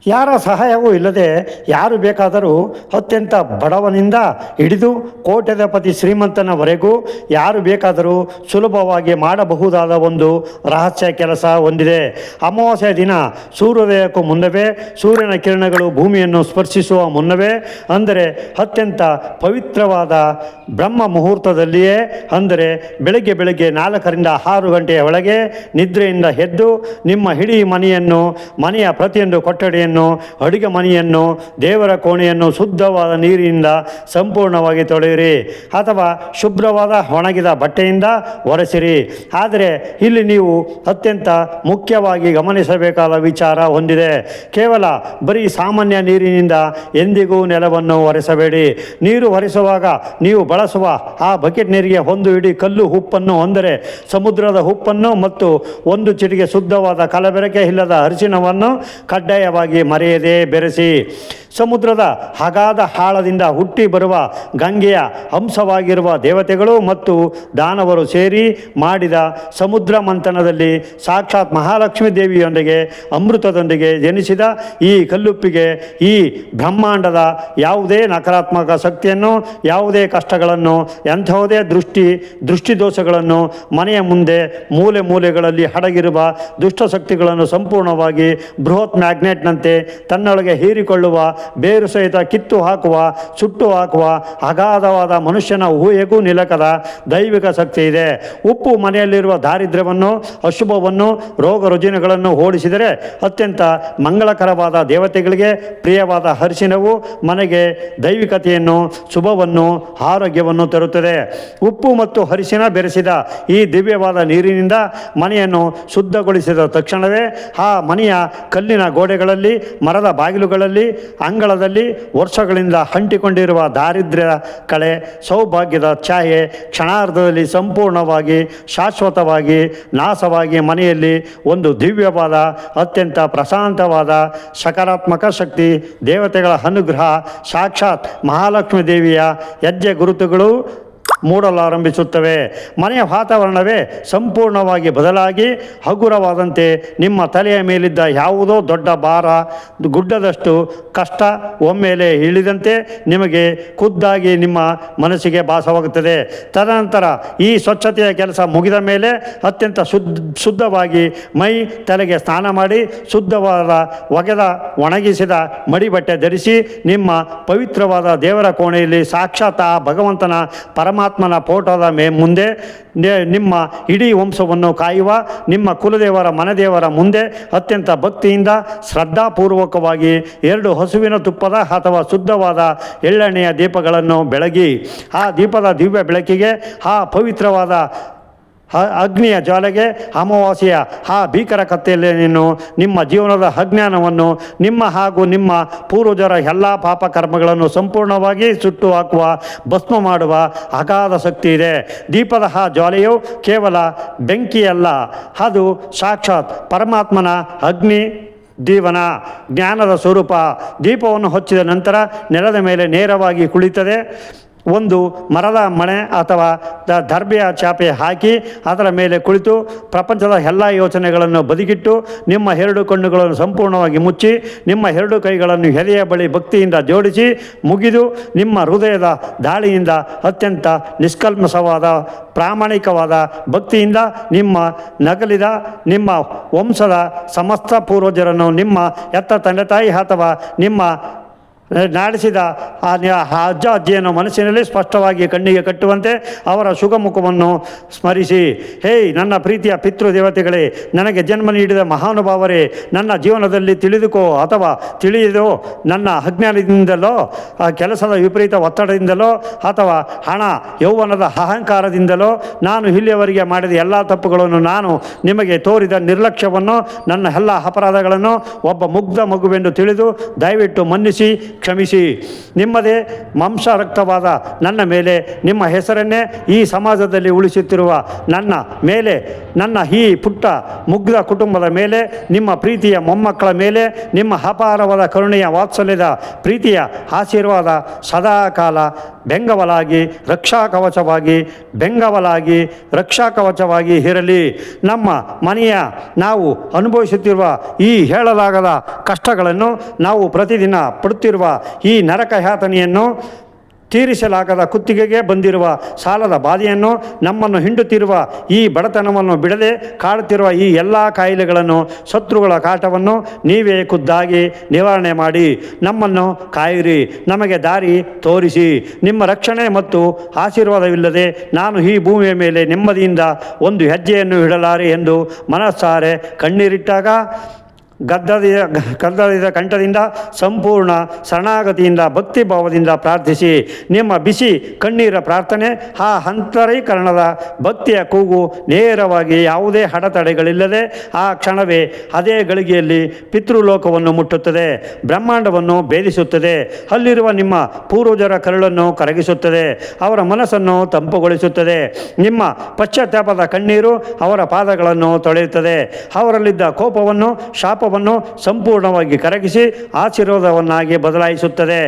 ಯಾರ ಸಹಾಯವೂ ಇಲ್ಲದೆ ಯಾರು ಬೇಕಾದರೂ ಅತ್ಯಂತ ಬಡವನಿಂದ ಹಿಡಿದು ಕೋಟ್ಯಧಿಪತಿ ಶ್ರೀಮಂತನವರೆಗೂ ಯಾರು ಬೇಕಾದರೂ ಸುಲಭವಾಗಿ ಮಾಡಬಹುದಾದ ಒಂದು ರಹಸ್ಯ ಕೆಲಸ ಹೊಂದಿದೆ. ಅಮಾವಾಸ್ಯೆ ದಿನ ಸೂರ್ಯೋದಯಕ್ಕೂ ಮುನ್ನವೇ, ಸೂರ್ಯನ ಕಿರಣಗಳು ಭೂಮಿಯನ್ನು ಸ್ಪರ್ಶಿಸುವ ಮುನ್ನವೇ, ಅಂದರೆ ಅತ್ಯಂತ ಪವಿತ್ರವಾದ ಬ್ರಹ್ಮ ಮುಹೂರ್ತದಲ್ಲಿಯೇ, ಅಂದರೆ ಬೆಳಗ್ಗೆ 4ರಿಂದ 6 ಗಂಟೆಯ ಒಳಗೆ ನಿದ್ರೆಯಿಂದ ಎದ್ದು ನಿಮ್ಮ ಇಡೀ ಮನೆಯ ಪ್ರತಿಯೊಂದು ಕೊಠಡಿಯನ್ನು, ಅಡುಗೆ ಮನೆಯನ್ನು, ದೇವರ ಕೋಣೆಯನ್ನು ಶುದ್ಧವಾದ ನೀರಿನಿಂದ ಸಂಪೂರ್ಣವಾಗಿ ತೊಳೆಯಿರಿ ಅಥವಾ ಶುಭ್ರವಾದ ಒಣಗಿದ ಬಟ್ಟೆಯಿಂದ ಒರೆಸಿರಿ. ಆದರೆ ಇಲ್ಲಿ ನೀವು ಅತ್ಯಂತ ಮುಖ್ಯವಾಗಿ ಗಮನಿಸಬೇಕಾದ ವಿಚಾರ ಹೊಂದಿದೆ. ಕೇವಲ ಬರೀ ಸಾಮಾನ್ಯ ನೀರಿನಿಂದ ಎಂದಿಗೂ ನೆಲವನ್ನು ಒರೆಸಬೇಡಿ. ನೀರು ಒರೆಸುವಾಗ ನೀವು ಬಳಸುವ ಆ ಬಕೆಟ್ ನೀರಿಗೆ 1 ಹಿಡಿ ಕಲ್ಲು ಉಪ್ಪನ್ನು, ಅಂದರೆ ಸಮುದ್ರದ ಉಪ್ಪನ್ನು ಮತ್ತು 1 ಚಿಟಿಕೆ ಶುದ್ಧವಾದ ಕಲಬೆರಕೆ ಇಲ್ಲದ ಅರಿಶಿನವನ್ನು ಕಡ್ಡಾಯವಾಗಿ ಮರೆಯದೆ ಬೆರೆಸಿ. ಸಮುದ್ರದ ಅಗಾಧ ಆಳದಿಂದ ಹುಟ್ಟಿ ಬರುವ ಗಂಗೆಯ ಅಂಶವಾಗಿರುವ ದೇವತೆಗಳು ಮತ್ತು ದಾನವರು ಸೇರಿ ಮಾಡಿದ ಸಮುದ್ರ ಮಂಥನದಲ್ಲಿ ಸಾಕ್ಷಾತ್ ಮಹಾಲಕ್ಷ್ಮೀ ದೇವಿಯೊಂದಿಗೆ ಅಮೃತದೊಂದಿಗೆ ಜನಿಸಿದ ಈ ಕಲ್ಲುಪ್ಪಿಗೆ ಈ ಬ್ರಹ್ಮಾಂಡದ ಯಾವುದೇ ನಕಾರಾತ್ಮಕ ಶಕ್ತಿಯನ್ನು, ಯಾವುದೇ ಕಷ್ಟಗಳನ್ನು, ಎಂಥವುದೇ ದೃಷ್ಟಿದೋಷಗಳನ್ನು, ಮನೆಯ ಮುಂದೆ ಮೂಲೆಗಳಲ್ಲಿ ಅಡಗಿರುವ ದುಷ್ಟಶಕ್ತಿಗಳನ್ನು ಸಂಪೂರ್ಣವಾಗಿ ಬೃಹತ್ ಮ್ಯಾಗ್ನೆಟ್ನಂತೆ ತನ್ನೊಳಗೆ ಹೀರಿಕೊಳ್ಳುವ, ಬೇರು ಸಹಿತ ಕಿತ್ತು ಹಾಕುವ, ಸುಟ್ಟು ಹಾಕುವ ಅಗಾಧವಾದ ಮನುಷ್ಯನ ಊಹೆಗೂ ನಿಲಕದ ದೈವಿಕ ಶಕ್ತಿ ಇದೆ. ಉಪ್ಪು ಮನೆಯಲ್ಲಿರುವ ದಾರಿದ್ರ್ಯವನ್ನು, ಅಶುಭವನ್ನು, ರೋಗ ರುಜಿನಗಳನ್ನು ಓಡಿಸಿದರೆ ಅತ್ಯಂತ ಮಂಗಳಕರವಾದ ದೇವತೆಗಳಿಗೆ ಪ್ರಿಯವಾದ ಅರಿಶಿನವು ಮನೆಗೆ ದೈವಿಕತೆಯನ್ನು, ಶುಭವನ್ನು, ಆರೋಗ್ಯವನ್ನು ತರುತ್ತದೆ. ಉಪ್ಪು ಮತ್ತು ಅರಿಶಿನ ಬೆರೆಸಿದ ಈ ದಿವ್ಯವಾದ ನೀರಿನಿಂದ ಮನೆಯನ್ನು ಶುದ್ಧಗೊಳಿಸಿದ ತಕ್ಷಣವೇ ಆ ಮನೆಯ ಕಲ್ಲಿನ ಗೋಡೆಗಳಲ್ಲಿ, ಮರದ ಬಾಗಿಲುಗಳಲ್ಲಿ, ಅಂಗಳದಲ್ಲಿ ವರ್ಷಗಳಿಂದ ಅಂಟಿಕೊಂಡಿರುವ ದಾರಿದ್ರ್ಯ ಕಳೆ, ಸೌಭಾಗ್ಯದ ಛಾಯೆ ಕ್ಷಣಾರ್ಧದಲ್ಲಿ ಸಂಪೂರ್ಣವಾಗಿ ಶಾಶ್ವತವಾಗಿ ನಾಶವಾಗಿ ಮನೆಯಲ್ಲಿ ಒಂದು ದಿವ್ಯವಾದ, ಅತ್ಯಂತ ಪ್ರಶಾಂತವಾದ ಸಕಾರಾತ್ಮಕ ಶಕ್ತಿ, ದೇವತೆಗಳ ಅನುಗ್ರಹ, ಸಾಕ್ಷಾತ್ ಮಹಾಲಕ್ಷ್ಮೀ ದೇವಿಯ ಹೆಜ್ಜೆ ಗುರುತುಗಳು ಮೂಡಲಾರಂಭಿಸುತ್ತವೆ. ಮನೆಯ ವಾತಾವರಣವೇ ಸಂಪೂರ್ಣವಾಗಿ ಬದಲಾಗಿ ಹಗುರವಾದಂತೆ ನಿಮ್ಮ ತಲೆಯ ಮೇಲಿದ್ದ ಯಾವುದೋ ದೊಡ್ಡ ಭಾರ, ಗುಡ್ಡದಷ್ಟು ಕಷ್ಟ ಒಮ್ಮೆಲೆ ಇಳಿದಂತೆ ನಿಮಗೆ ಖುದ್ದಾಗಿ ನಿಮ್ಮ ಮನಸ್ಸಿಗೆ ಭಾಸವಾಗುತ್ತದೆ. ತದನಂತರ ಈ ಸ್ವಚ್ಛತೆಯ ಕೆಲಸ ಮುಗಿದ ಮೇಲೆ ಅತ್ಯಂತ ಶುದ್ಧವಾಗಿ ಮೈ ತಲೆಗೆ ಸ್ನಾನ ಮಾಡಿ ಶುದ್ಧವಾದ ಒಣಗಿಸಿದ ಮಡಿಬಟ್ಟೆ ಧರಿಸಿ ನಿಮ್ಮ ಪವಿತ್ರವಾದ ದೇವರ ಕೋಣೆಯಲ್ಲಿ ಸಾಕ್ಷಾತ್ ಆ ಭಗವಂತನ ಪರಮಾತ್ಮನ ಫೋಟೋದ ಮುಂದೆ ನಿಮ್ಮ ಇಡೀ ವಂಶವನ್ನು ಕಾಯುವ ನಿಮ್ಮ ಕುಲದೇವರ ಮನೆದೇವರ ಮುಂದೆ ಅತ್ಯಂತ ಭಕ್ತಿಯಿಂದ ಶ್ರದ್ಧಾಪೂರ್ವಕವಾಗಿ 2 ಹಸುವಿನ ತುಪ್ಪದ ಅಥವಾ ಶುದ್ಧವಾದ ಎಳ್ಳೆಣ್ಣೆಯ ದೀಪಗಳನ್ನು ಬೆಳಗಿ ಆ ದೀಪದ ದಿವ್ಯ ಬೆಳಕಿಗೆ, ಆ ಪವಿತ್ರವಾದ ಅಗ್ನಿಯ ಜ್ವಾಲೆಗೆ, ಅಮಾವಾಸ್ಯೆಯ ಆ ಭೀಕರ ಕತ್ತೆಯಲ್ಲಿ ನಿಮ್ಮ ಜೀವನದ ಅಜ್ಞಾನವನ್ನು, ನಿಮ್ಮ ಹಾಗೂ ನಿಮ್ಮ ಪೂರ್ವಜರ ಎಲ್ಲ ಪಾಪ ಕರ್ಮಗಳನ್ನು ಸಂಪೂರ್ಣವಾಗಿ ಸುಟ್ಟು ಹಾಕುವ, ಭಸ್ಮ ಮಾಡುವ ಅಗಾಧ ಶಕ್ತಿ ಇದೆ. ದೀಪದ ಆ ಜ್ವಾಲೆಯು ಕೇವಲ ಬೆಂಕಿಯಲ್ಲ, ಅದು ಸಾಕ್ಷಾತ್ ಪರಮಾತ್ಮನ ಅಗ್ನಿ ಜೀವನ ಜ್ಞಾನದ ಸ್ವರೂಪ. ದೀಪವನ್ನು ಹಚ್ಚಿದ ನಂತರ ನೆಲದ ಮೇಲೆ ನೇರವಾಗಿ ಕುಳಿತದೆ. ಒಂದು ಮರದ ಮಣೆ ಅಥವಾ ದರ್ಬೆಯ ಚಾಪೆ ಹಾಕಿ ಅದರ ಮೇಲೆ ಕುಳಿತು ಪ್ರಪಂಚದ ಎಲ್ಲ ಯೋಚನೆಗಳನ್ನು ಬದಿಗಿಟ್ಟು ನಿಮ್ಮ 2 ಕಣ್ಣುಗಳನ್ನು ಸಂಪೂರ್ಣವಾಗಿ ಮುಚ್ಚಿ ನಿಮ್ಮ 2 ಕೈಗಳನ್ನು ಎದೆಯ ಬಳಿ ಭಕ್ತಿಯಿಂದ ಜೋಡಿಸಿ ಮುಗಿದು ನಿಮ್ಮ ಹೃದಯದ ದಾಳಿಯಿಂದ ಅತ್ಯಂತ ನಿಷ್ಕಲ್ಮಶವಾದ ಪ್ರಾಮಾಣಿಕವಾದ ಭಕ್ತಿಯಿಂದ ನಿಮ್ಮ ನಗಲಿದ ನಿಮ್ಮ ವಂಶದ ಸಮಸ್ತ ಪೂರ್ವಜರನ್ನು, ನಿಮ್ಮ ಎತ್ತ ತಂದೆ ತಾಯಿ ಅಥವಾ ನಿಮ್ಮ ನಾಡಿಸಿದ ಆ ಅಜ್ಜ ಅಜ್ಜಿಯನ್ನು ಮನಸ್ಸಿನಲ್ಲಿ ಸ್ಪಷ್ಟವಾಗಿ ಕಣ್ಣಿಗೆ ಕಟ್ಟುವಂತೆ ಅವರ ಸುಖಮುಖವನ್ನು ಸ್ಮರಿಸಿ, ಹೇ ನನ್ನ ಪ್ರೀತಿಯ ಪಿತೃದೇವತೆಗಳೇ, ನನಗೆ ಜನ್ಮ ನೀಡಿದ ಮಹಾನುಭಾವರೇ, ನನ್ನ ಜೀವನದಲ್ಲಿ ತಿಳಿದುಕೋ ಅಥವಾ ತಿಳಿಯದೋ ನನ್ನ ಅಜ್ಞಾನದಿಂದಲೋ, ಕೆಲಸದ ವಿಪರೀತ ಒತ್ತಡದಿಂದಲೋ ಅಥವಾ ಹಣ ಯೌವನದ ಅಹಂಕಾರದಿಂದಲೋ ನಾನು ಇಲ್ಲಿಯವರೆಗೆ ಮಾಡಿದ ಎಲ್ಲ ತಪ್ಪುಗಳನ್ನು, ನಾನು ನಿಮಗೆ ತೋರಿದ ನಿರ್ಲಕ್ಷ್ಯವನ್ನು, ನನ್ನ ಎಲ್ಲ ಅಪರಾಧಗಳನ್ನು ಒಬ್ಬ ಮುಗ್ಧ ಮಗುವೆಂದು ತಿಳಿದು ದಯವಿಟ್ಟು ಮನ್ನಿಸಿ ಕ್ಷಮಿಸಿ. ನಿಮ್ಮದೇ ಮಾಂಸರಕ್ತವಾದ ನನ್ನ ಮೇಲೆ, ನಿಮ್ಮ ಹೆಸರನ್ನೇ ಈ ಸಮಾಜದಲ್ಲಿ ಉಳಿಸುತ್ತಿರುವ ನನ್ನ ಮೇಲೆ, ನನ್ನ ಈ ಪುಟ್ಟ ಮುಗ್ಧ ಕುಟುಂಬದ ಮೇಲೆ, ನಿಮ್ಮ ಪ್ರೀತಿಯ ಮೊಮ್ಮಕ್ಕಳ ಮೇಲೆ ನಿಮ್ಮ ಅಪಾರವಾದ ಕರುಣೆಯ ವಾತ್ಸಲ್ಯದ ಪ್ರೀತಿಯ ಆಶೀರ್ವಾದ ಸದಾಕಾಲ ಬೆಂಗವಲಾಗಿ ರಕ್ಷಾ ಕವಚವಾಗಿ ಇರಲಿ. ನಮ್ಮ ಮನೆಯ ನಾವು ಅನುಭವಿಸುತ್ತಿರುವ ಈ ಹೇಳಲಾಗದ ಕಷ್ಟಗಳನ್ನು ನಾವು ಪ್ರತಿದಿನ ಪಡುತ್ತಿರುವ ಈ ನರಕ ಯಾತನೆಯನ್ನು ತೀರಿಸಲಾಗದ ಕುತ್ತಿಗೆಗೆ ಬಂದಿರುವ ಸಾಲದ ಬಾಧೆಯನ್ನು ನಮ್ಮನ್ನು ಹಿಂಡುತ್ತಿರುವ ಈ ಬಡತನವನ್ನು ಬಿಡದೆ ಕಾಡುತ್ತಿರುವ ಈ ಎಲ್ಲ ಕಾಯಿಲೆಗಳನ್ನು ಶತ್ರುಗಳ ಕಾಟವನ್ನು ನೀವೇ ಖುದ್ದಾಗಿ ನಿವಾರಣೆ ಮಾಡಿ ನಮ್ಮನ್ನು ಕಾಯಿರಿ, ನಮಗೆ ದಾರಿ ತೋರಿಸಿ. ನಿಮ್ಮ ರಕ್ಷಣೆ ಮತ್ತು ಆಶೀರ್ವಾದವಿಲ್ಲದೆ ನಾನು ಈ ಭೂಮಿಯ ಮೇಲೆ ನೆಮ್ಮದಿಯಿಂದ ಒಂದು ಹೆಜ್ಜೆಯನ್ನು ಇಡಲಾರೆ ಎಂದು ಮನಸ್ಸಾರೆ ಕಣ್ಣೀರಿಟ್ಟಾಗ ಗದ್ದಲಿದ ಕಂಠದಿಂದ ಸಂಪೂರ್ಣ ಶರಣಾಗತಿಯಿಂದ ಭಕ್ತಿಭಾವದಿಂದ ಪ್ರಾರ್ಥಿಸಿ. ನಿಮ್ಮ ಬಿಸಿ ಕಣ್ಣೀರ ಪ್ರಾರ್ಥನೆ, ಆ ಅಂತರೀಕರಣದ ಭಕ್ತಿಯ ಕೂಗು ನೇರವಾಗಿ ಯಾವುದೇ ಅಡೆತಡೆಗಳಿಲ್ಲದೆ ಆ ಕ್ಷಣವೇ ಅದೇ ಗಳಿಗೆಯಲ್ಲಿ ಪಿತೃಲೋಕವನ್ನು ಮುಟ್ಟುತ್ತದೆ, ಬ್ರಹ್ಮಾಂಡವನ್ನು ಭೇದಿಸುತ್ತದೆ, ಅಲ್ಲಿರುವ ನಿಮ್ಮ ಪೂರ್ವಜರ ಕರುಳನ್ನು ಕರಗಿಸುತ್ತದೆ, ಅವರ ಮನಸ್ಸನ್ನು ತಂಪುಗೊಳಿಸುತ್ತದೆ. ನಿಮ್ಮ ಪಶ್ಚಾತ್ತಾಪದ ಕಣ್ಣೀರು ಅವರ ಪಾದಗಳನ್ನು ತೊಳೆಯುತ್ತದೆ, ಅವರಲ್ಲಿದ್ದ ಕೋಪವನ್ನು ಶಾಪವನ್ನು ಸಂಪೂರ್ಣವಾಗಿ ಕರಗಿಸಿ ಆಶೀರ್ವಾದವನ್ನಾಗಿ ಬದಲಾಯಿಸುತ್ತದೆ.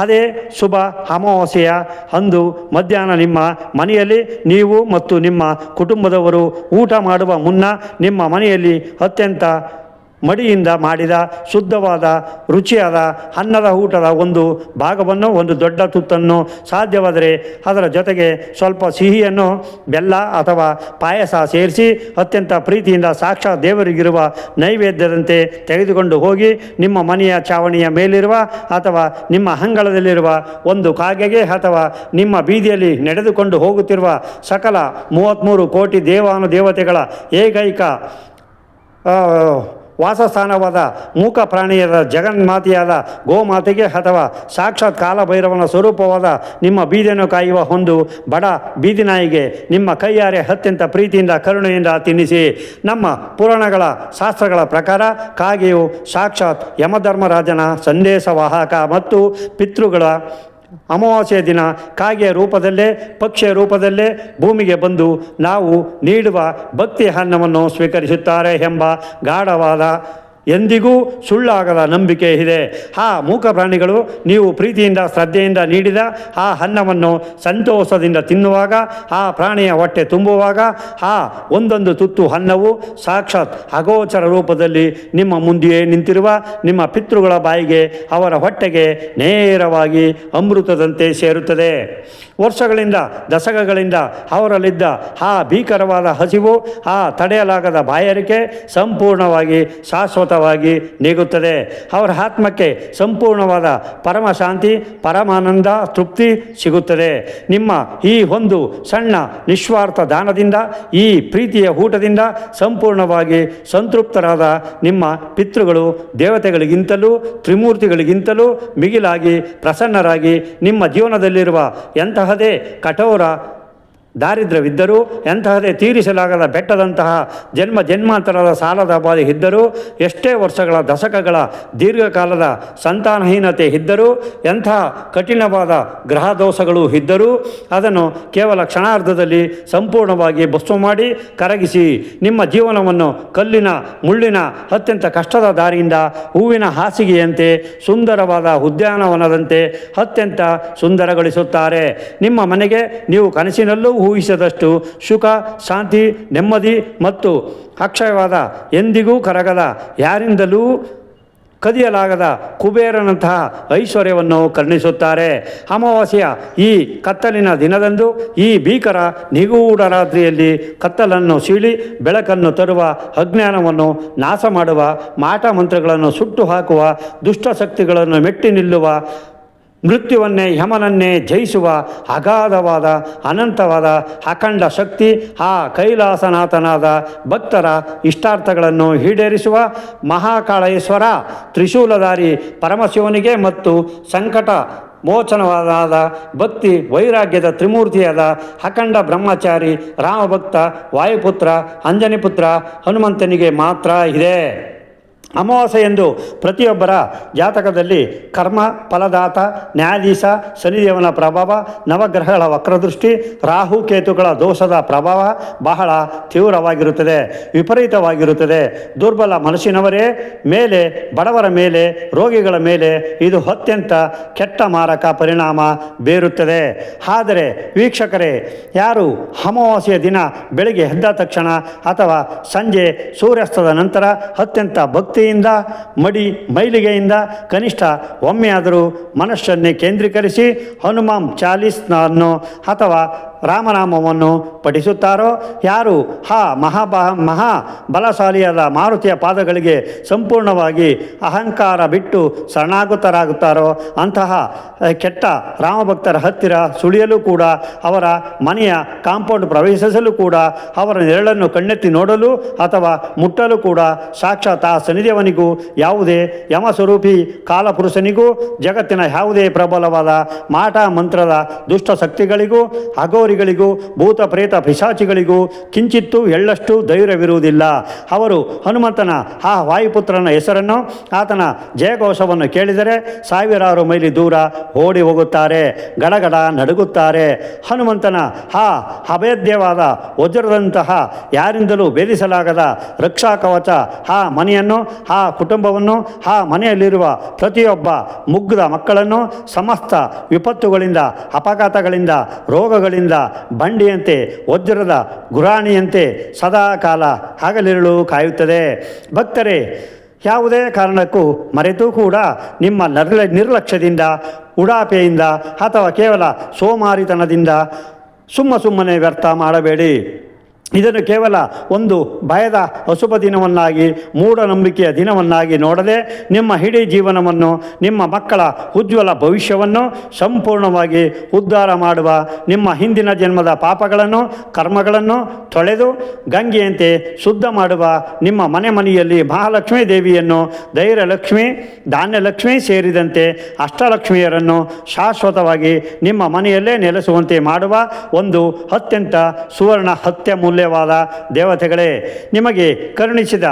ಅದೇ ಶುಭ ಅಮಾವಾಸ್ಯೆಯ ಅಂದು ಮಧ್ಯಾಹ್ನ ನಿಮ್ಮ ಮನೆಯಲ್ಲಿ ನೀವು ಮತ್ತು ನಿಮ್ಮ ಕುಟುಂಬದವರು ಊಟ ಮಾಡುವ ಮುನ್ನ ನಿಮ್ಮ ಮನೆಯಲ್ಲಿ ಅತ್ಯಂತ ಮಡಿಯಿಂದ ಮಾಡಿದ ಶುದ್ಧವಾದ ರುಚಿಯಾದ ಅನ್ನದ ಊಟದ ಒಂದು ಭಾಗವನ್ನು, ಒಂದು ದೊಡ್ಡ ತುತ್ತನ್ನು, ಸಾಧ್ಯವಾದರೆ ಅದರ ಜೊತೆಗೆ ಸ್ವಲ್ಪ ಸಿಹಿಯನ್ನು, ಬೆಲ್ಲ ಅಥವಾ ಪಾಯಸ ಸೇರಿಸಿ ಅತ್ಯಂತ ಪ್ರೀತಿಯಿಂದ ಸಾಕ್ಷಾತ್ ದೇವರಿಗಿರುವ ನೈವೇದ್ಯದಂತೆ ತೆಗೆದುಕೊಂಡು ಹೋಗಿ ನಿಮ್ಮ ಮನೆಯ ಚಾವಣಿಯ ಮೇಲಿರುವ ಅಥವಾ ನಿಮ್ಮ ಅಂಗಳದಲ್ಲಿರುವ ಒಂದು ಕಾಗೆಗೆ ಅಥವಾ ನಿಮ್ಮ ಬೀದಿಯಲ್ಲಿ ನಡೆದುಕೊಂಡು ಹೋಗುತ್ತಿರುವ ಸಕಲ 33 ಕೋಟಿ ದೇವಾನುದೇವತೆಗಳ ಏಕೈಕ ವಾಸಸ್ಥಾನವಾದ ಮೂಕ ಪ್ರಾಣಿಯಾದ ಜಗನ್ಮಾತೆಯಾದ ಗೋಮಾತೆಗೆ ಅಥವಾ ಸಾಕ್ಷಾತ್ ಕಾಲಭೈರವನ ಸ್ವರೂಪವಾದ ನಿಮ್ಮ ಬೀದಿಯನ್ನು ಕಾಯುವ ಒಂದು ಬಡ ಬೀದಿನಾಯಿಗೆ ನಿಮ್ಮ ಕೈಯಾರೆ ಅತ್ಯಂತ ಪ್ರೀತಿಯಿಂದ ಕರುಣೆಯಿಂದ ತಿನ್ನಿಸಿ. ನಮ್ಮ ಪುರಾಣಗಳ ಶಾಸ್ತ್ರಗಳ ಪ್ರಕಾರ ಕಾಗೆಯು ಸಾಕ್ಷಾತ್ ಯಮಧರ್ಮರಾಜನ ಸಂದೇಶವಾಹಕ ಮತ್ತು ಪಿತೃಗಳ ಅಮಾವಾಸ್ಯೆಯ ದಿನ ಕಾಗೆಯ ರೂಪದಲ್ಲೇ ಪಕ್ಷಿಯ ರೂಪದಲ್ಲೇ ಭೂಮಿಗೆ ಬಂದು ನಾವು ನೀಡುವ ಭಕ್ತಿ ಅನ್ನವನ್ನು ಸ್ವೀಕರಿಸುತ್ತಾರೆ ಎಂಬ ಗಾಢವಾದ ಎಂದಿಗೂ ಸುಳ್ಳಾಗದ ನಂಬಿಕೆ ಇದೆ. ಆ ಮೂಕ ಪ್ರಾಣಿಗಳು ನೀವು ಪ್ರೀತಿಯಿಂದ ಶ್ರದ್ಧೆಯಿಂದ ನೀಡಿದ ಆ ಅನ್ನವನ್ನು ಸಂತೋಷದಿಂದ ತಿನ್ನುವಾಗ, ಆ ಪ್ರಾಣಿಯ ಹೊಟ್ಟೆ ತುಂಬುವಾಗ ಆ ಒಂದೊಂದು ತುತ್ತು ಅನ್ನವು ಸಾಕ್ಷಾತ್ ಅಗೋಚರ ರೂಪದಲ್ಲಿ ನಿಮ್ಮ ಮುಂದೆಯೇ ನಿಂತಿರುವ ನಿಮ್ಮ ಪಿತೃಗಳ ಬಾಯಿಗೆ, ಅವರ ಹೊಟ್ಟೆಗೆ ನೇರವಾಗಿ ಅಮೃತದಂತೆ ಸೇರುತ್ತದೆ. ವರ್ಷಗಳಿಂದ ದಶಕಗಳಿಂದ ಅವರಲ್ಲಿದ್ದ ಆ ಭೀಕರವಾದ ಹಸಿವು, ಆ ತಡೆಯಲಾಗದ ಬಾಯಾರಿಕೆ ಸಂಪೂರ್ಣವಾಗಿ ಶಾಶ್ವತವಾಗಿ ನೀಗುತ್ತದೆ. ಅವರ ಆತ್ಮಕ್ಕೆ ಸಂಪೂರ್ಣವಾದ ಪರಮಶಾಂತಿ, ಪರಮಾನಂದ, ತೃಪ್ತಿ ಸಿಗುತ್ತದೆ. ನಿಮ್ಮ ಈ ಒಂದು ಸಣ್ಣ ನಿಸ್ವಾರ್ಥ ದಾನದಿಂದ, ಈ ಪ್ರೀತಿಯ ಊಟದಿಂದ ಸಂಪೂರ್ಣವಾಗಿ ಸಂತೃಪ್ತರಾದ ನಿಮ್ಮ ಪಿತೃಗಳು ದೇವತೆಗಳಿಗಿಂತಲೂ ತ್ರಿಮೂರ್ತಿಗಳಿಗಿಂತಲೂ ಮಿಗಿಲಾಗಿ ಪ್ರಸನ್ನರಾಗಿ ನಿಮ್ಮ ಜೀವನದಲ್ಲಿರುವ ಎಂತಹದೇ ಕಠೋರ ದಾರಿದ್ರ್ಯವಿದ್ದರೂ, ಎಂತಹದೇ ತೀರಿಸಲಾಗದ ಬೆಟ್ಟದಂತಹ ಜನ್ಮಾಂತರದ ಸಾಲದ ಬಾಧೆ ಇದ್ದರೂ, ಎಷ್ಟೇ ವರ್ಷಗಳ ದಶಕಗಳ ದೀರ್ಘಕಾಲದ ಸಂತಾನಹೀನತೆ ಇದ್ದರೂ, ಎಂತಹ ಕಠಿಣವಾದ ಗ್ರಹ ದೋಷಗಳು ಇದ್ದರೂ ಅದನ್ನು ಕೇವಲ ಕ್ಷಣಾರ್ಧದಲ್ಲಿ ಸಂಪೂರ್ಣವಾಗಿ ಭಸ್ಮ ಮಾಡಿ ಕರಗಿಸಿ ನಿಮ್ಮ ಜೀವನವನ್ನು ಕಲ್ಲಿನ ಮುಳ್ಳಿನ ಅತ್ಯಂತ ಕಷ್ಟದ ದಾರಿಯಿಂದ ಹೂವಿನ ಹಾಸಿಗೆಯಂತೆ, ಸುಂದರವಾದ ಉದ್ಯಾನವನದಂತೆ ಅತ್ಯಂತ ಸುಂದರಗೊಳಿಸುತ್ತಾರೆ. ನಿಮ್ಮ ಮನೆಗೆ ನೀವು ಕನಸಿನಲ್ಲೂ ಊಹಿಸದಷ್ಟು ಸುಖ, ಶಾಂತಿ, ನೆಮ್ಮದಿ ಮತ್ತು ಅಕ್ಷಯವಾದ ಎಂದಿಗೂ ಕರಗದ, ಯಾರಿಂದಲೂ ಕದಿಯಲಾಗದ ಕುಬೇರನಂತಹ ಐಶ್ವರ್ಯವನ್ನು ಕರುಣಿಸುತ್ತಾರೆ. ಅಮಾವಾಸ್ಯೆಯ ಈ ಕತ್ತಲಿನ ದಿನದಂದು, ಈ ಭೀಕರ ನಿಗೂಢ ರಾತ್ರಿಯಲ್ಲಿ ಕತ್ತಲನ್ನು ಸೀಳಿ ಬೆಳಕನ್ನು ತರುವ, ಅಜ್ಞಾನವನ್ನು ನಾಶ ಮಾಡುವ, ಮಾಟ ಮಂತ್ರಗಳನ್ನು ಸುಟ್ಟು ಹಾಕುವ, ದುಷ್ಟಶಕ್ತಿಗಳನ್ನು ಮೆಟ್ಟಿ ನಿಲ್ಲುವ, ಮೃತ್ಯುವನ್ನೇ ಯಮನನ್ನೇ ಜಯಿಸುವ ಅಗಾಧವಾದ ಅನಂತವಾದ ಅಖಂಡ ಶಕ್ತಿ, ಆ ಕೈಲಾಸನಾಥನಾದ ಭಕ್ತರ ಇಷ್ಟಾರ್ಥಗಳನ್ನು ಈಡೇರಿಸುವ ಮಹಾಕಾಳೇಶ್ವರ ತ್ರಿಶೂಲಧಾರಿ ಪರಮಶಿವನಿಗೆ ಮತ್ತು ಸಂಕಟ ಮೋಚನವಾದ ಭಕ್ತಿ ವೈರಾಗ್ಯದ ತ್ರಿಮೂರ್ತಿಯಾದ ಅಖಂಡ ಬ್ರಹ್ಮಚಾರಿ ರಾಮಭಕ್ತ ವಾಯುಪುತ್ರ ಅಂಜನಿಪುತ್ರ ಹನುಮಂತನಿಗೆ ಮಾತ್ರ ಇದೆ. ಅಮಾವಾಸ್ಯೆಯಂದು ಪ್ರತಿಯೊಬ್ಬರ ಜಾತಕದಲ್ಲಿ ಕರ್ಮ ಫಲದಾತ ನ್ಯಾಯಾಧೀಶ ಶನಿದೇವನ ಪ್ರಭಾವ, ನವಗ್ರಹಗಳ ವಕ್ರದೃಷ್ಟಿ, ರಾಹು ಕೇತುಗಳ ದೋಷದ ಪ್ರಭಾವ ಬಹಳ ತೀವ್ರವಾಗಿರುತ್ತದೆ, ವಿಪರೀತವಾಗಿರುತ್ತದೆ. ದುರ್ಬಲ ಮನಸ್ಸಿನವರೇ ಮೇಲೆ, ಬಡವರ ಮೇಲೆ, ರೋಗಿಗಳ ಮೇಲೆ ಇದು ಅತ್ಯಂತ ಕೆಟ್ಟ ಮಾರಕ ಪರಿಣಾಮ ಬೀರುತ್ತದೆ. ಆದರೆ ವೀಕ್ಷಕರೇ, ಯಾರು ಅಮಾವಾಸ್ಯೆಯ ದಿನ ಬೆಳಗ್ಗೆ ಎದ್ದ ತಕ್ಷಣ ಅಥವಾ ಸಂಜೆ ಸೂರ್ಯಾಸ್ತದ ನಂತರ ಅತ್ಯಂತ ಭಕ್ತಿ ಭಕ್ತಿಯಿಂದ ಮೈಲಿಗೆಯಿಂದ ಕನಿಷ್ಠ ಒಮ್ಮೆಯಾದರೂ ಮನಸ್ಸನ್ನೇ ಕೇಂದ್ರೀಕರಿಸಿ ಹನುಮಾನ್ ಚಾಲೀಸ್ನನ್ನು ಅಥವಾ ರಾಮನಾಮವನ್ನು ಪಠಿಸುತ್ತಾರೋ ಯಾರು ಮಹಾ ಬಲಶಾಲಿಯಾದ ಮಾರುತಿಯ ಪಾದಗಳಿಗೆ ಸಂಪೂರ್ಣವಾಗಿ ಅಹಂಕಾರ ಬಿಟ್ಟು ಶರಣಾಗತರಾಗುತ್ತಾರೋ ಅಂತಹ ಕೆಟ್ಟ ರಾಮಭಕ್ತರ ಹತ್ತಿರ ಸುಳಿಯಲು ಕೂಡ ಅವರ ಮನೆಯ ಕಾಂಪೌಂಡ್ ಪ್ರವೇಶಿಸಲು ಕೂಡ ಅವರ ನೆರಳನ್ನು ಕಣ್ಣೆತ್ತಿ ನೋಡಲು ಅಥವಾ ಮುಟ್ಟಲು ಕೂಡ ಸಾಕ್ಷಾತ್ ಆ ಸನ್ನಿಧಿಯವನಿಗೂ ಯಾವುದೇ ಯಮಸ್ವರೂಪಿ ಕಾಲಪುರುಷನಿಗೂ ಜಗತ್ತಿನ ಯಾವುದೇ ಪ್ರಬಲವಾದ ಮಾಟ ಮಂತ್ರದ ದುಷ್ಟ ಶಕ್ತಿಗಳಿಗೂ ಅಘೋರಿಗಳಿಗೂ ಭೂತ ಪ್ರೇತ ಪಿಶಾಚಿಗಳಿಗೂ ಕಿಂಚಿತ್ತೂ ಎಳ್ಳಷ್ಟು ಧೈರ್ಯವಿರುವುದಿಲ್ಲ. ಅವರು ಹನುಮಂತನ ಆ ವಾಯುಪುತ್ರನ ಹೆಸರನ್ನು ಆತನ ಜಯಘೋಷವನ್ನು ಕೇಳಿದರೆ ಸಾವಿರಾರು ಮೈಲಿ ದೂರ ಓಡಿ ಹೋಗುತ್ತಾರೆ, ಗಡಗಡ ನಡುಗುತ್ತಾರೆ. ಹನುಮಂತನ ಆ ಅಭೇದ್ಯವಾದ ವಜ್ರದಂತಹ ಯಾರಿಂದಲೂ ಭೇದಿಸಲಾಗದ ರಕ್ಷಾ ಕವಚ ಆ ಮನೆಯನ್ನು, ಆ ಕುಟುಂಬವನ್ನು, ಆ ಮನೆಯಲ್ಲಿರುವ ಪ್ರತಿಯೊಬ್ಬ ಮುಗ್ಧ ಮಕ್ಕಳನ್ನು ಸಮಸ್ತ ವಿಪತ್ತುಗಳಿಂದ, ಅಪಘಾತಗಳಿಂದ, ರೋಗಗಳಿಂದ ಬಂಡಿಯಂತೆ ವಜ್ರದ ಗುರಾಣಿಯಂತೆ ಸದಾ ಕಾಲ ಹಗಲಿರುಳು ಕಾಯುತ್ತದೆ. ಭಕ್ತರೇ, ಯಾವುದೇ ಕಾರಣಕ್ಕೂ ಮರೆತೂ ಕೂಡ ನಿಮ್ಮ ನಿರ್ಲಕ್ಷ್ಯದಿಂದ, ಉಡಾಪೆಯಿಂದ ಅಥವಾ ಕೇವಲ ಸೋಮಾರಿತನದಿಂದ ಸುಮ್ಮನೆ ವ್ಯರ್ಥ ಮಾಡಬೇಡಿ. ಇದನ್ನು ಕೇವಲ ಒಂದು ಭಯದ ಅಶುಭ ದಿನವನ್ನಾಗಿ, ಮೂಢನಂಬಿಕೆಯ ದಿನವನ್ನಾಗಿ ನೋಡದೆ ನಿಮ್ಮ ಇಡೀ ಜೀವನವನ್ನು, ನಿಮ್ಮ ಮಕ್ಕಳ ಉಜ್ವಲ ಭವಿಷ್ಯವನ್ನು ಸಂಪೂರ್ಣವಾಗಿ ಉದ್ಧಾರ ಮಾಡುವ, ನಿಮ್ಮ ಹಿಂದಿನ ಜನ್ಮದ ಪಾಪಗಳನ್ನು ಕರ್ಮಗಳನ್ನು ತೊಳೆದು ಗಂಗೆಯಂತೆ ಶುದ್ಧ ಮಾಡುವ, ನಿಮ್ಮ ಮನೆಯಲ್ಲಿ ಮಹಾಲಕ್ಷ್ಮೀ ದೇವಿಯನ್ನು, ಧೈರ್ಯಲಕ್ಷ್ಮಿ, ಧಾನ್ಯಲಕ್ಷ್ಮಿ ಸೇರಿದಂತೆ ಅಷ್ಟಲಕ್ಷ್ಮಿಯರನ್ನು ಶಾಶ್ವತವಾಗಿ ನಿಮ್ಮ ಮನೆಯಲ್ಲೇ ನೆಲೆಸುವಂತೆ ಮಾಡುವ ಒಂದು ಅತ್ಯಂತ ಸುವರ್ಣ ಅತ್ಯಮೂಲ್ಯವಾದ ದೇವತೆಗಳೇ, ನಿಮಗೆ ಕರುಣಿಸಿದ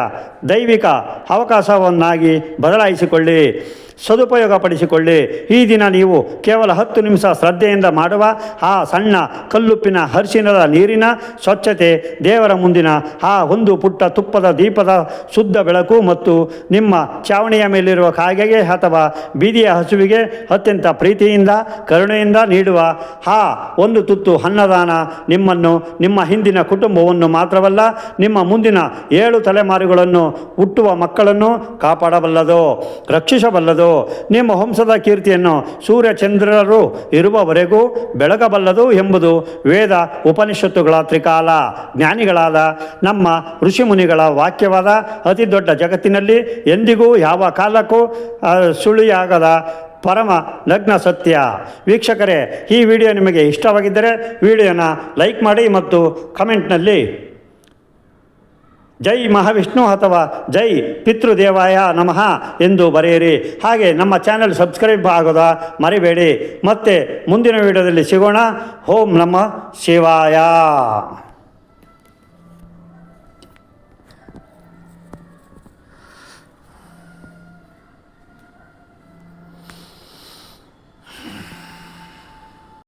ದೈವಿಕ ಅವಕಾಶವನ್ನಾಗಿ ಬದಲಾಯಿಸಿಕೊಳ್ಳಿ, ಸದುಪಯೋಗಪಡಿಸಿಕೊಳ್ಳಿ. ಈ ದಿನ ನೀವು ಕೇವಲ 10 ನಿಮಿಷ ಶ್ರದ್ಧೆಯಿಂದ ಮಾಡುವ ಆ ಸಣ್ಣ ಕಲ್ಲುಪ್ಪಿನ ಅರಿಶಿಣದ ನೀರಿನ ಸ್ವಚ್ಛತೆ, ದೇವರ ಮುಂದಿನ ಆ ಒಂದು ಪುಟ್ಟ ತುಪ್ಪದ ದೀಪದ ಶುದ್ಧ ಬೆಳಕು ಮತ್ತು ನಿಮ್ಮ ಚಾವಣಿಯ ಮೇಲಿರುವ ಕಾಗೆಗೆ ಅಥವಾ ಬೀದಿಯ ಹಸುವಿಗೆ ಅತ್ಯಂತ ಪ್ರೀತಿಯಿಂದ ಕರುಣೆಯಿಂದ ನೀಡುವ ಆ ಒಂದು ತುತ್ತು ಅನ್ನದಾನ ನಿಮ್ಮನ್ನು, ನಿಮ್ಮ ಹಿಂದಿನ ಕುಟುಂಬವನ್ನು ಮಾತ್ರವಲ್ಲ, ನಿಮ್ಮ ಮುಂದಿನ 7 ತಲೆಮಾರುಗಳನ್ನು, ಹುಟ್ಟುವ ಮಕ್ಕಳನ್ನು ಕಾಪಾಡಬಲ್ಲದು, ರಕ್ಷಿಸಬಲ್ಲದು. ನಿಮ್ಮ ವಂಶದ ಕೀರ್ತಿಯನ್ನು ಸೂರ್ಯಚಂದ್ರರು ಇರುವವರೆಗೂ ಬೆಳಗಬಲ್ಲದು ಎಂಬುದು ವೇದ ಉಪನಿಷತ್ತುಗಳ ತ್ರಿಕಾಲ ಜ್ಞಾನಿಗಳಾದ ನಮ್ಮ ಋಷಿಮುನಿಗಳ ವಾಕ್ಯವಾದ ಅತಿ ದೊಡ್ಡ ಜಗತ್ತಿನಲ್ಲಿ ಎಂದಿಗೂ ಯಾವ ಕಾಲಕ್ಕೂ ಸುಳಿಯಾಗದ ಪರಮ ನಗ್ನ ಸತ್ಯ. ವೀಕ್ಷಕರೇ, ಈ ವಿಡಿಯೋ ನಿಮಗೆ ಇಷ್ಟವಾಗಿದ್ದರೆ ವಿಡಿಯೋನ ಲೈಕ್ ಮಾಡಿ ಮತ್ತು ಕಮೆಂಟ್ನಲ್ಲಿ ಜೈ ಮಹಾವಿಷ್ಣು ಅಥವಾ ಜೈ ಪಿತೃದೇವಾಯ ನಮಃ ಎಂದು ಬರೆಯಿರಿ. ಹಾಗೆ ನಮ್ಮ ಚಾನೆಲ್ ಸಬ್ಸ್ಕ್ರೈಬ್ ಆಗೋದ ಮರಿಬೇಡಿ. ಮತ್ತೆ ಮುಂದಿನ ವಿಡಿಯೋದಲ್ಲಿ ಸಿಗೋಣ. ಓಂ ನಮಃ ಶಿವಾಯ.